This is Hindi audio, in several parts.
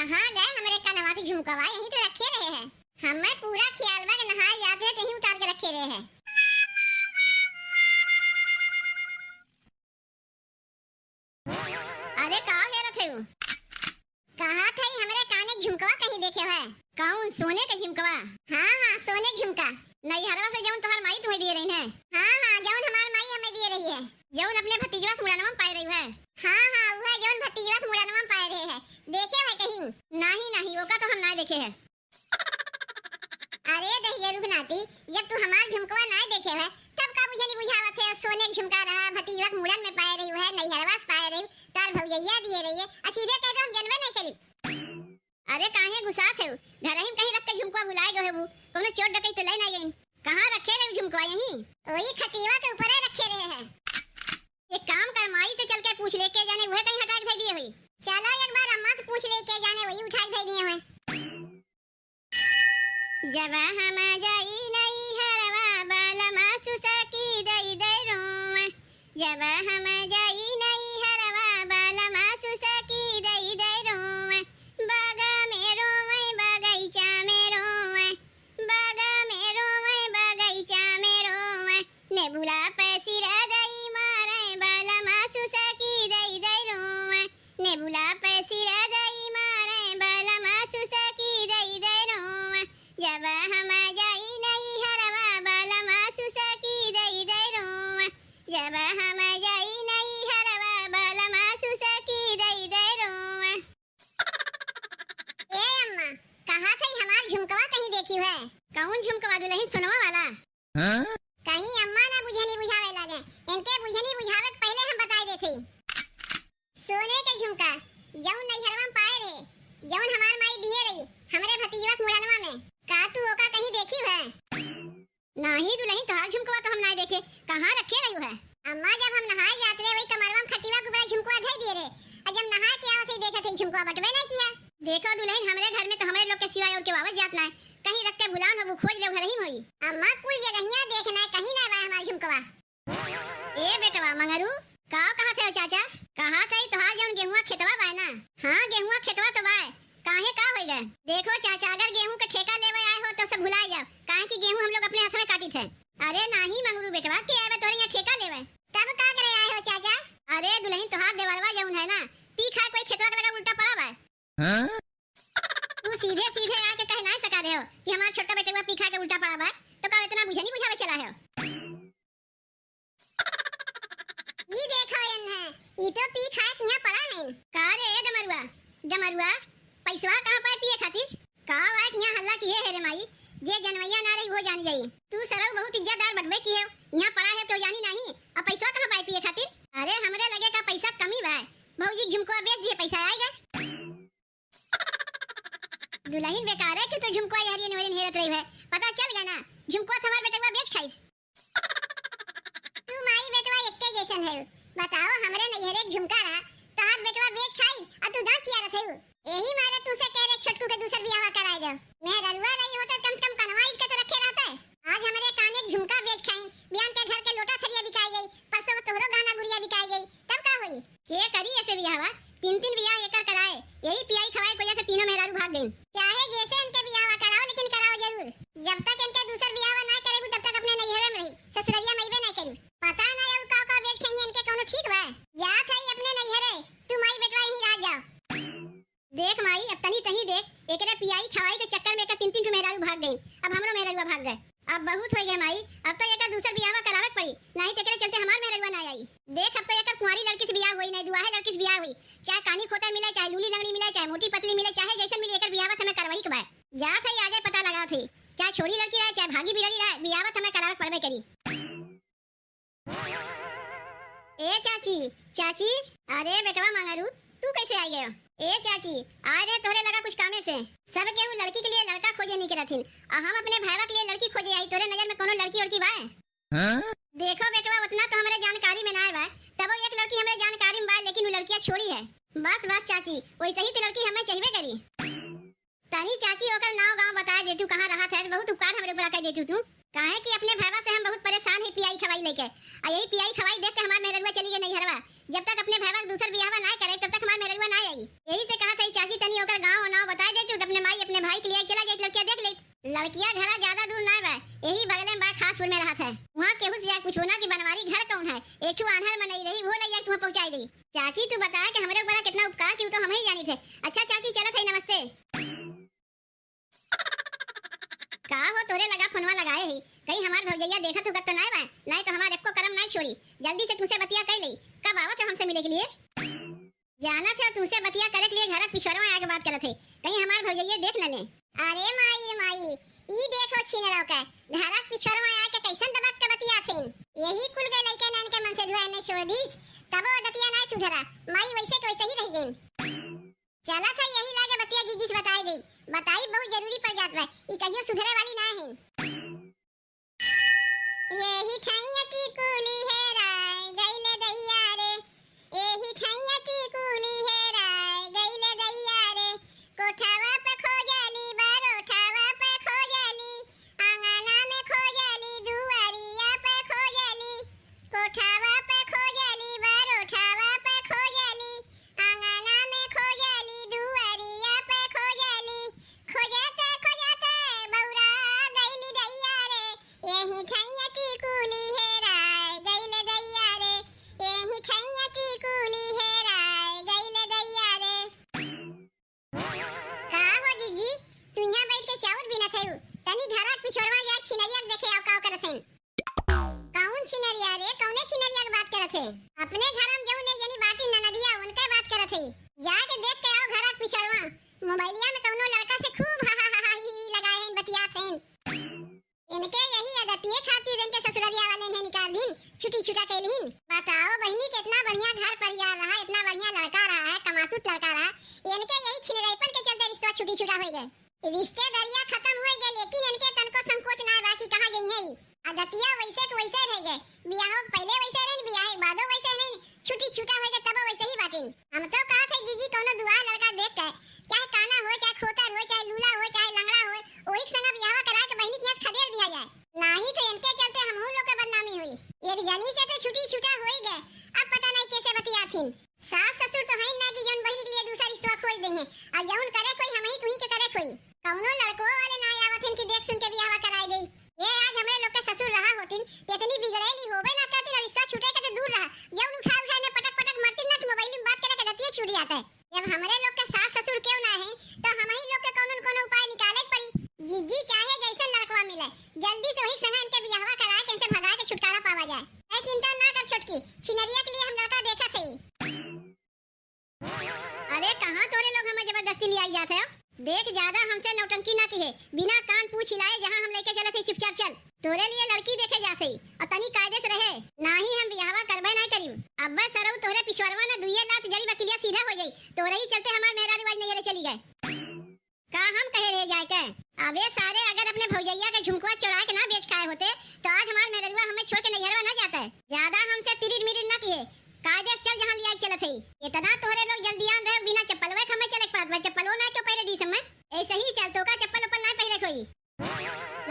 कहाँ गए हमरे कनवा के झुमकवा? यहीं तो रखे रहे हैं। हमें पूरा ख्याल बा कि नहाए जाते हैं कहीं उतार के रखे रहे हैं। अरे कहाँ है रखे हूँ? कहाँ थे हमरे काने के झुमकवा कहीं देखे है? कौन सोने का झुमकवा? हाँ सोने का झुमका। नहीं हरवा से जौन तोहर माई तुम्हें दिए रही है। हाँ जौन हमार माई हमें दिए रही है। जौन अपने भतीजवा के मुड़नवा में पाए रही है। हाँ वह जौन भतीजवा के मुड़नवा में पाए रहे है। देखे है कहीं? नहीं ओका तो हम ना देखे है। अरे दहिया रुगनाती, जब तू हमार झुमकवा ना देखे है तब का मुझे नहीं बुझावत है। सोने के झुमका रहा, भतीजवा के मुड़न में पाए रही है, नहीं हरवा से पाए रही, तार भौजैया दिए रही है, सीधे कह दो हम जनवे नहीं करी। अरे काहे गुस्सात है? घर ही कहीं रख के झुमकवा भुलाए गए हो? कोनो चोर डकैत तो ले नहीं गई? कहाँ रखे रहे झुमकवा? यहीं वही खटिवा के ऊपर रखे रहे हैं। एक काम कर, माई से चल के पूछ ले के जाने वह कहीं हटा के दे दिए हुई। चलो एक बार अम्मा से पूछ ले के जाने वही उठा के दे दिए हुए। जब हम जाई नहीं हरवा बालमा सुसकी दई दई रोए। जब हम जाई नहीं हरवा बालमा सुसकी दई दई रोए। बागा में रोए बगीचा में रोए। बागा में रोए बगीचा में रोए। नेबुला पैसी दई मारे बालमा सुसकी दई दई रोए। नेबुला पैसी दई मारे बालमा सुसकी दई दई रोए। जब हम जाई नहीं हरवा बालमा सुसकी दई दई रोए। जब हम जाई नहीं हरवा बालमा सुसकी दई दई रोए। ए अम्मा, कहाँ थी हमार झुमकवा कहीं देखी है? कौन झुमकवा? दुल्हन सुनवा वाला? हाँ? कहीं अम्मा ना बुझे नहीं बुझावे लगे। इनके बुझे नहीं बुझावे के पहले हम बताई देते। सोने के झुमका जौन नैहरवा में पाए रहे, जौन हमार माई दिए रही हमरे भतीजवा के मुड़नवा में। का तू ओका कहीं देखी है? नहीं दुल्हन, तोहार झुमकवा तो हम नहीं देखे। कहाँ रखे रही है? अम्मा जब हम नहाए जाते रहे वही कमरवा में खटिवा के ऊपर झुमकवा धर दिए रहे, और जब नहा के आवत ही देखत ही झुमकवा बटवे नहीं किया। देखो दुल्हन, हमरे घर में तो हमारे लोग के सिवाय और के वावत जात ना है। कहीं रख के भुलान हो, खोज ले घर ही होई। अम्मा कुल जगहिया देखना कहीं ना बा हमार झुमकवा। ए बेटवा मंगरू, कहाँ थे चाचा? कहाँ थे तोहार जौन गेहुआ खेतवा बा ना? हाँ गेहुआ खेतवा तो बा। काहे का होई गए? देखो चाचा, अगर गेहूं का ठेका लेवे आए हो तो सब भुला जाओ। काहे कि गेहूं हम लोग अपने हाथ में काटी थे। अरे नहीं मंगरू बेटवा, के आवे तोरे यहाँ ठेका लेवे? तब का करे आए हो चाचा? अरे दुल्हन, तोहार देवरवा जौन है ना, पी खा कोई खेतवा के लगा उल्टा पड़ा बा। हां? तू सीधे आके कह ना सका रहे हो कि हमार छोटा बेटवा पी खा के उल्टा पड़ा बा, तो का इतना बुझे नहीं बुझावे चला है? ई देखो है, ई तो पी खा के यहाँ पड़ा है। का रे डमरुआ पैसवा कहाँ पाए पिए खातिर? कहा है कि यहाँ हल्ला किए है रे माई? जे जनवैया ना रही वो जानी जाई। तू सरव बहुत इज्जतदार बटवे की है, यहाँ पड़ा है तो जानी नहीं। अब पैसवा कहाँ पाए पिए खातिर? अरे हमरे लगे का पैसा कमी बा, भौजी झुमको बेच दिए, पैसा आएगा। दुल्हन बेकार है कि तू झुमको यारी नवरी हेरत रही है। पता चल गया ना, झुमको हमार बेटवा बेच खाइस। तू माई बेटवा एकते जैसन है। बताओ हमरे नैहरे झुमका रहा, तहार बेटवा बेच खाइस और तू दांत चिया रथे हो। यही मारे तू से कह रे छोटकू के दूसर बियाह कराए दो। मैं रलुआ नहीं होता कम से कम कनवा इट के तो रखे रहता है। आज हमरे काने के झुमका बेच खाई, बियान के घर के लोटा थरिया बिकाई गई, परसों तोहरो गाना गुड़िया बिकाई गई, तब का होई? के करी ऐसे बियाहवा? तीन बियाह एकर कराए, यही पियाई खवाए कोई से तीनों मेहरारू भाग गई। चाहे जैसे इनके बियाहवा कराओ, लेकिन कराओ जरूर। जब तक इनके दूसर बियाहवा ना करेबू तब तक अपने नैहरे में रही, ससुररिया में नहीं करी। पता नहीं और का बेच खाएंगे इनके कोनो ठीक बा? जात है अपने नैहरे, तू माई बेटवा यहीं रह जाओ। देख माई, अब तनी देख, एकरे पियाई खवाई के चक्कर में का तीन मेहरारू भाग गई। अब हमरो मेहरारू भाग गए। अब बहुत हो गए माई, अब तो एकर दूसर बियाह करावे पड़ी, नहीं तेरे चलते हमार मेहरारू ना आई। देख अब तो एकर कुंवारी लड़की से बियाह हुई, नहीं दुआहे लड़की से बियाह हुई। चाहे कानी खोता मिले, चाहे लूली लंगड़ी मिले, चाहे मोटी पतली मिले, चाहे जैसे मिले, एकर बियाह हमें करवाई के बा। जात है आजे पता लगाओ थी, चाहे छोरी लड़की रहे चाहे भागी बिरड़ी रहे, बियाह हमें करावे पड़बे करी। ए चाची, अरे बेटवा मंगरू, तू कैसे आई गयो? ए चाची, आए रे तोरे लगा कुछ कामे से। सब केहू लड़की के लिए लड़का खोजे नहीं करथिन, और हम अपने भाईवा के लिए लड़की खोजे आई। तोरे नजर में कोनो लड़की और की बा? हां? देखो बेटवा, उतना तो हमारे जानकारी में ना है बा, तब एक लड़की हमारे जानकारी में बा, लेकिन वो लड़कियां छोड़ी है। बस चाची, वैसे ही तो लड़की हमें चाहिए करी। तनी चाची ओकर नाव गांव बता देतू, कहां रहा था, बहुत उपकार हमरे ऊपर कर देतू तू। काहे कि अपने भाईवा से हम बहुत परेशान है पियाई खवाई लेके, और यही पियाई खवाई देख के हमार मेहरवा चली गई नहीं हरवा। जब तक अपने भाईवा दूसर बियाहवा ना करे तब तक हमार मेहरवा ना आई। यही से कहा था चाची तनी ओकर गांव नाव बता देती तो अपने माई अपने भाई के लिए चला जाए लड़कियां देख ले। लड़कियां घरा ज्यादा दूर ना बा, यही बगल में बा खासपुर में रहत है। वहां केहू से कुछ होना कि बनवारी घर कौन है, एक ठो आन्हर में नहीं रही वो ले जाके तुम्हें पहुंचाई दी। चाची तू बता कि हमरे ऊपर कितना उपकार की तो हम ही जानी थे। अच्छा चाची चलत है, नमस्ते। का हो तोरे लगा फोनवा लगाए ही, कहीं हमार भौजैया देखत होगा तो नहीं बा, नहीं तो हमार एको करम नहीं छोड़ी। जल्दी से तुमसे बतिया कर ले, कब आवत है हमसे मिले के लिए? जाना था तुमसे बतिया करे के लिए घर पिछवाड़वा आके बात करत है, कहीं हमार भौजैया देख न ले। अरे माई ई देखो छिनराव का घर पिछवाड़वा आके कैसन दबक के बतिया थीन। यही कुल गए लइका नान के मन से धुआ ने छोड़ दीस, तब वो दतिया नहीं सुधरा, माई वैसे के वैसे ही रह गई। चला था यही लागे बतिया जीजी से बताई दे, बताई बहुत जरूरी पड़ जात बा, ई कहियो सुधरे वाली ना है। यही ठैया टिकुली है राय गइले दैया रे, यही ठैया टिकुली है राय गइले दैया रे, कोठावा पे खोजली बरोठावा पे खोजली, आंगना में खोजली दुआरिया पे खोजली, कोठावा पे खोजली बरोठावा पे खोजली, आंगना में खोजली दुआरिया पे खोजली, खोजते खोजते बौरा गइली दैया रे, यही ठैया टिकुली है राय गइले दैया रे, यही ठैया टिकुली है राय गइले दैया रे। का हो जीजी तू यहाँ बैठ के चावल बिना थेउ, तनी घरा पिछोरवा जा छिनरिया देखे आओ का करत है। कौन छिनरिया रे, कौने छिनरिया की बात करत है? अपने घर में जऊ ने यानी बाटी ननदिया उनके बात करत है, जाके देख के आओ घरा पिछोरवा। मोबाइलिया में कौनो लड़का से खूब हा हा हा ही लगाए हैं बतियात हैं। इनके यही आदतिये खातिर इनके ससुरालिया वाले ने निकाल दिन छुट्टी छुटा के लिन। बताओ बहनी कितना बढ़िया घर परिवार रहा, इतना बढ़िया लड़का रहा है, कमासुत लड़का रहा, इनके यही छिनराईपन के चलते रिश्ता छुट्टी छुटा हो गए, रिश्तेदारियां खत्म हो गए, लेकिन इनके तन को संकोच ना बाकी कहां गई है। आदतिया वैसे के वैसे रह गए, बियाह पहले वैसे रहे, बियाह के बादो वैसे रहे, छुट्टी छुटा हो गए तब वैसे ही बाटिन। हम तो कहा थे जीजी कोनो दुआ लड़का देख के, चाहे काना हो चाहे खोतर हो चाहे लूला हो चाहे लंगड़ा हो, ओही संग बियाह करा के बहनी के यहाँ खदेड़ दिया जाए, नहीं तो इनके चलते हम लोग के बदनामी हुई। एक जनी से तो छुट्टी छुटा हो ही गए, अब पता नहीं कैसे बतिया थीन। सास ससुर तो है ना कि जौन बहनी के लिए दूसरा रिश्ता खोज दे हैं, और जौन करे कोई हम ही तू ही के करे कोई, कौनो लड़को वाले ना आवत हैं कि देख सुन के बियाह कराई दे। ये आज हमरे लोग के ससुर रहा होतिन, इतनी बिगड़ेली होबे ना करती, रिश्ता छूटे के तो दूर रहा, जौन उठा ने पटक पटक मारती ना तो मोबाइल में बात करे के दतिये छूट जाता है। जब हमरे लोग के सास ससुर क्यों ना है तो हम ही लोग के कोनो न कोनो उपाय निकाले पड़ी। जीजी चाहे जैसे लड़कवा मिले जल्दी से वही संग इनके बियाह करा के इनसे भगा के छुटकारा पावा जाए। ऐ चिंता ना कर छोटकी, छिनरिया के लिए हम लड़का देखा थे। अरे कहां तोरे लोग हमें जबरदस्ती ले आई जाते हो, देख ज्यादा हमसे नौटंकी ना की है, बिना कान पूछ हिलाए जहां हम लेके चले थे चुपचाप चल। तोरे लिए लड़की देखे जाते और तनी कायदे से रहे, ना ही हम बियाहवा करबे नहीं करियो। अब्बा सरऊ तोरे पिछवाड़वा ना दुइये लात जड़ी बकिलिया सीधा हो जाई, तोरे ही चलते हमार मेहरा रिवाज नहीं रे चली गए। का हम कहे रह जाए के अबे सारे अगर अपने भौजैया के झुमकुआ चुरा के ना बेच खाए होते तो आज हमार मेहरवा हमें छोड़ के नैहरवा ना जाता है। ज्यादा हमसे तिरिर मिरिर ना किए, कायदे से चल जहां लिया चले थे। इतना तोरे लोग जल्दियान रहे, बिना चप्पल वे हमें चले पड़त, चप्पलो ना तो पहले दी समय ऐसे ही चल तो का चप्पल उप्पल ना पहने कोई।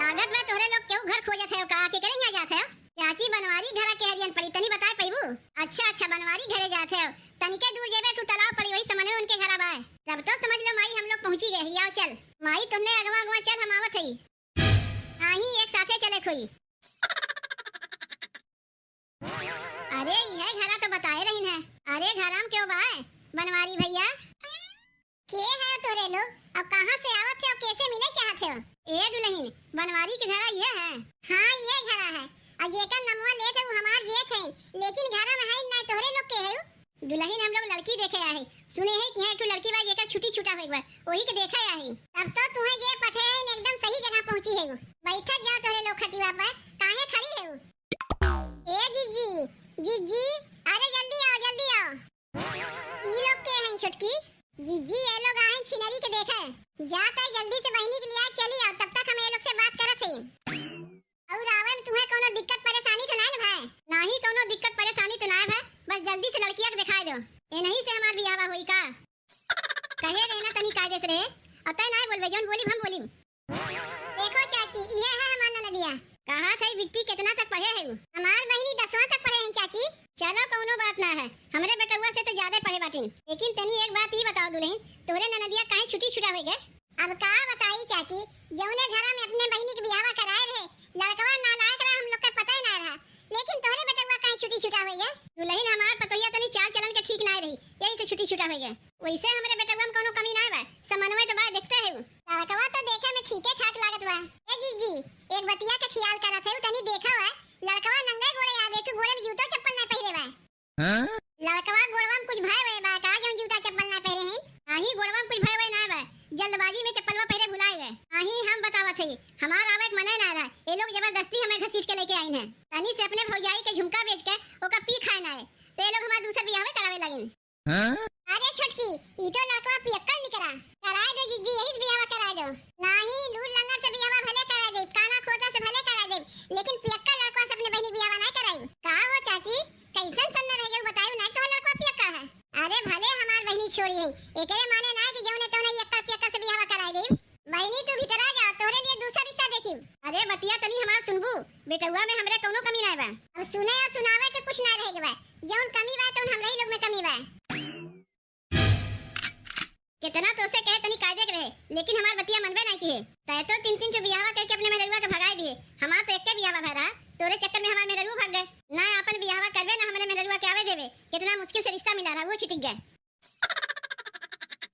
लागत में तोरे लोग क्यों घर खोजत है, का के करे यहां जाते हो? चाची बनवारी घरा के हरियन पड़ी तनी बताए पैबू। अच्छा बनवारी घरे जाते हो, तनिके दूर जेबे तू तालाब पड़ी वही समने उनके घर आए, तब तो समझ लो माई हम लोग पहुंची गए। आओ चल माई, तुमने अगवा अगवा चल, हम आवत हई, आही एक साथे चले खोई। अरे यह घरा तो बताए रही है। अरे घराम क्यों बाए बनवारी भैया के है तोरे लोग, अब कहां से आवत है और कैसे मिले चाहते हो? ए दुल्हन बनवारी के घरा ये है? हां ये घरा है, और जेकर नमवा लेत है वो हमार जेठ है, लेकिन घरा में है ना तोरे लोग के है। दुल्हन हम लोग लड़की देखे आए, सुने है कि है एक लड़की बा जेकर छुट्टी छुटा होई बा, ओही के देखा आए। तब तो तुम्हें जे पठे है एकदम सही जगह पहुंची है। बैठा जा तोरे लोग खटिवा पर, काहे खड़ी है? ए जीजी जीजी अरे जल्दी आओ। ई लोग के हैं छोटकी? जीजी ये लोग आए छिनरी के देखे, जाता है जल्दी से बहनी के लिए चली आओ, तब तक हम ये लोग से बात करत हैं। और आवे में तुम्हें कोनो दिक्कत परेशानी तो नहीं भाई? नहीं कोनो दिक्कत परेशानी तो नहीं भाई, बस जल्दी से लड़कियां को दिखाई दो, ये नहीं से हमार बियाह होई का। कहे रहना तनी कायदे से रहे, अतः नहीं बोलबे, जोन बोली हम बोली। देखो चाची ये है हमारा नदिया, कहा थे बिट्टी कितना तक पढ़े है? हमार बहनी 10वां तक पढ़े हैं चाची। चलो कोनो बात ना है, हमरे बेटवा से तो ज्यादा पढ़े बाटिन। लेकिन तनी एक बात ही बताओ दुल्हन, तोरे ननदिया काहे छुट्टी छुटा हो गए? अब का बताई चाची, जौने घरा में अपने बहनी के बियाह कराए रहे लड़कवा नालायक रहा, हम लोग का पता ही ना रहा। लेकिन तोरे बेटवा काहे छुट्टी छुटा हो गए? दुल्हन हमार पतोहिया तनी चाल चलन के ठीक ना रही, यही से छुट्टी छुटा हो गए। वैसे हमरे बेटवा में कोनो कमी ना बा, समन्वय तो बा, देखते है। लड़कवा तो देखे में ठीके ठाक लागत बा। ए जीजी, एक बतिया का ख्याल करत है, तनी देखा है लड़कवा नंगे गोड़े आ बेटू, गोड़े में जूता चप्पल ना पहिरे बा। हां लड़कवा गोड़वा में कुछ भय वे बा का, जो जूता चप्पल ना पहिरे हैं? आही गोड़वा में कुछ भय वे ना बा, जल्दबाजी में चप्पलवा पहिरे भुलाए गए। आही हम बतावत है, हमार आवे के मने ना रहा, ये लोग जबरदस्ती हमें घसीट के लेके आइन है। तनी से अपने भौजाई के झुमका बेच के ओका पी खाए ना है, ते लोग हमार दूसर बियाह करावे लगिन। हां अरे छोटकी, ई तो लड़कवा पियक्कड़ निकरा, कराए दो जीजी, यही बियाह कराए दो। नाही लूर लंगर से बियाह भले कराए दे, काना खोता से भले कराए दे, लेकिन पियक्कड़ लड़कवा से अपने बहनी बियाह ना कराई। का हो चाची, कैसन सन्ना रह गए बतायो ना, तो लड़कवा पियक्कड़ है। अरे भले हमार बहनी छोड़ी है, एकरे माने ना कि जौने तौने यक्कड़ पियक्कड़ से बियाह कराए दे। बहनी तू भीतर आ जा, तोरे लिए दूसरा रिश्ता देखी। अरे बतिया तनी हमार सुनबू, बेटवा में हमरे कोनो कमी ना बा। अब सुने और सुनावे के कुछ ना रह गए, जौन कमी बा तौन हमरे ही लोग में कमी बा। कितना तो से कहे तनी कायदे के रहे, लेकिन हमार बतिया मनबे नहीं की है। तय तो 3-3 जो बियाह कह के अपने मेहरुआ के भगाए दिए, हमार तो एक के बियाह भरा, तोरे चक्कर में हमार मेहरुआ भाग गए। ना अपन बियाह करबे ना हमरे मेहरुआ के आवे देवे, कितना मुश्किल से रिश्ता मिला रहा, वो छिटक गए।